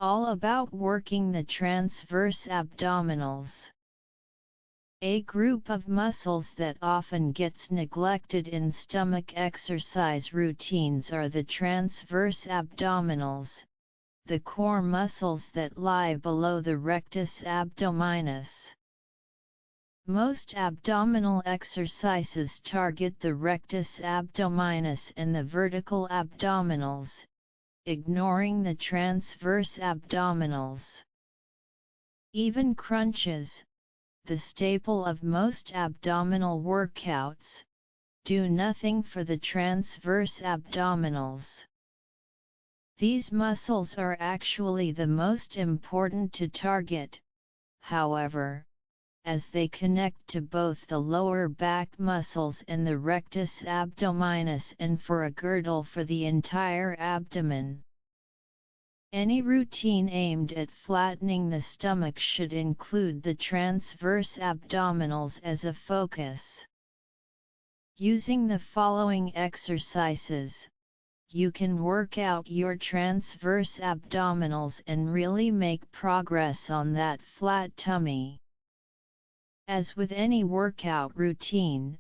All about working the transverse abdominals. A group of muscles that often gets neglected in stomach exercise routines are the transverse abdominals, the core muscles that lie below the rectus abdominis. Most abdominal exercises target the rectus abdominis and the vertical abdominals, ignoring the transverse abdominals. Even crunches, the staple of most abdominal workouts, do nothing for the transverse abdominals. These muscles are actually the most important to target, however, as they connect to both the lower back muscles and the rectus abdominis and for a girdle for the entire abdomen. Any routine aimed at flattening the stomach should include the transverse abdominals as a focus. Using the following exercises, you can work out your transverse abdominals and really make progress on that flat tummy. As with any workout routine,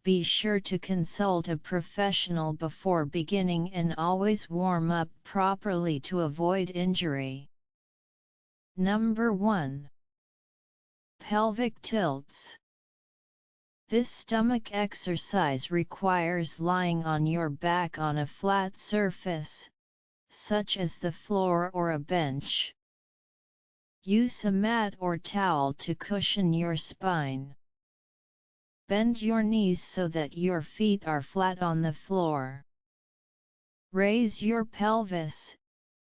be sure to consult a professional before beginning and always warm up properly to avoid injury. Number 1. Pelvic tilts. This stomach exercise requires lying on your back on a flat surface, such as the floor or a bench. Use a mat or towel to cushion your spine. Bend your knees so that your feet are flat on the floor. Raise your pelvis,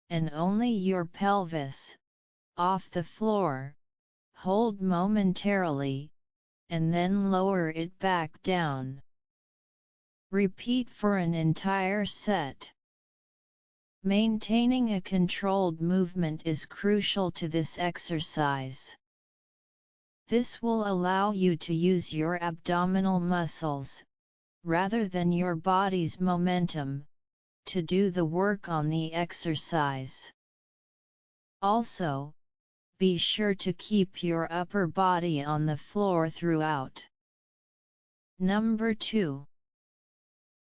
and only your pelvis, off the floor. Hold momentarily, and then lower it back down. Repeat for an entire set. Maintaining a controlled movement is crucial to this exercise. This will allow you to use your abdominal muscles, rather than your body's momentum, to do the work on the exercise. Also, be sure to keep your upper body on the floor throughout. Number 2.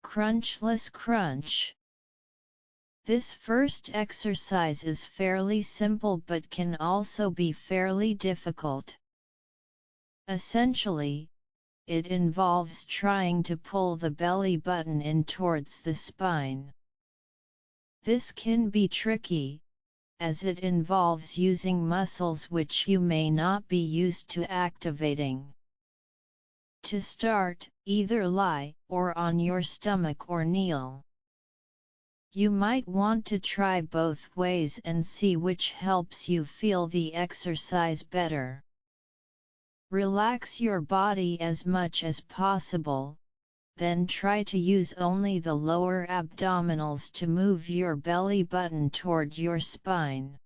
Crunchless crunch. This first exercise is fairly simple but can also be fairly difficult. Essentially, it involves trying to pull the belly button in towards the spine. This can be tricky, as it involves using muscles which you may not be used to activating. To start, either lie or on your stomach or kneel. You might want to try both ways and see which helps you feel the exercise better. Relax your body as much as possible, then try to use only the lower abdominals to move your belly button toward your spine.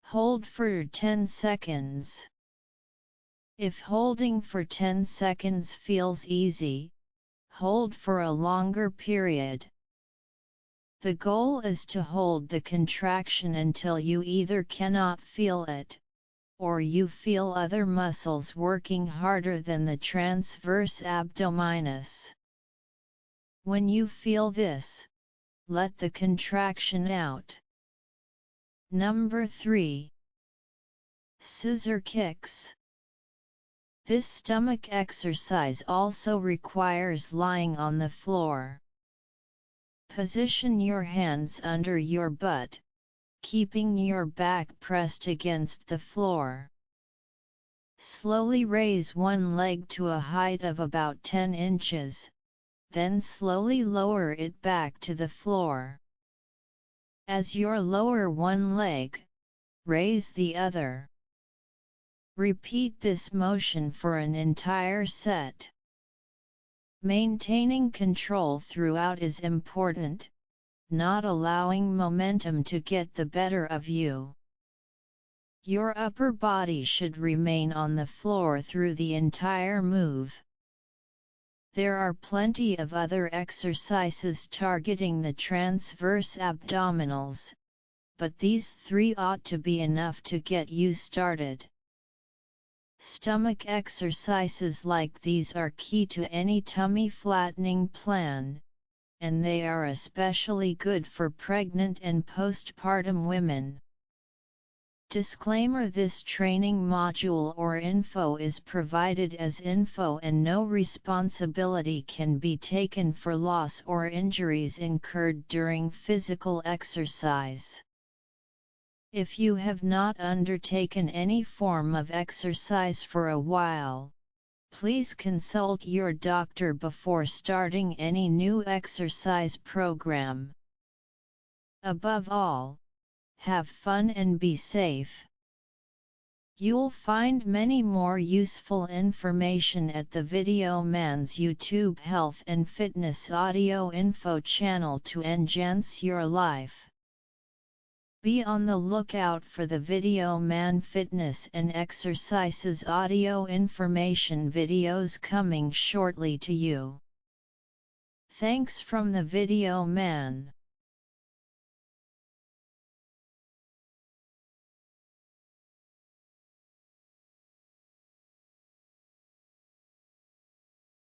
Hold for 10 seconds. If holding for 10 seconds feels easy, hold for a longer period. The goal is to hold the contraction until you either cannot feel it, or you feel other muscles working harder than the transverse abdominis. When you feel this, let the contraction out. Number 3. Scissor kicks. This stomach exercise also requires lying on the floor. Position your hands under your butt, keeping your back pressed against the floor. Slowly raise one leg to a height of about 10 inches, then slowly lower it back to the floor. As you lower one leg, raise the other. Repeat this motion for an entire set. Maintaining control throughout is important, not allowing momentum to get the better of you. Your upper body should remain on the floor through the entire move. There are plenty of other exercises targeting the transverse abdominals, but these 3 ought to be enough to get you started. Stomach exercises like these are key to any tummy flattening plan, and they are especially good for pregnant and postpartum women. Disclaimer: this training module or info is provided as info and no responsibility can be taken for loss or injuries incurred during physical exercise. If you have not undertaken any form of exercise for a while, please consult your doctor before starting any new exercise program. Above all, have fun and be safe. You'll find many more useful information at the Video Man's YouTube Health and Fitness audio info channel to enhance your life. Be on the lookout for the Video Man Fitness and Exercises audio information videos coming shortly to you. Thanks from the Video Man.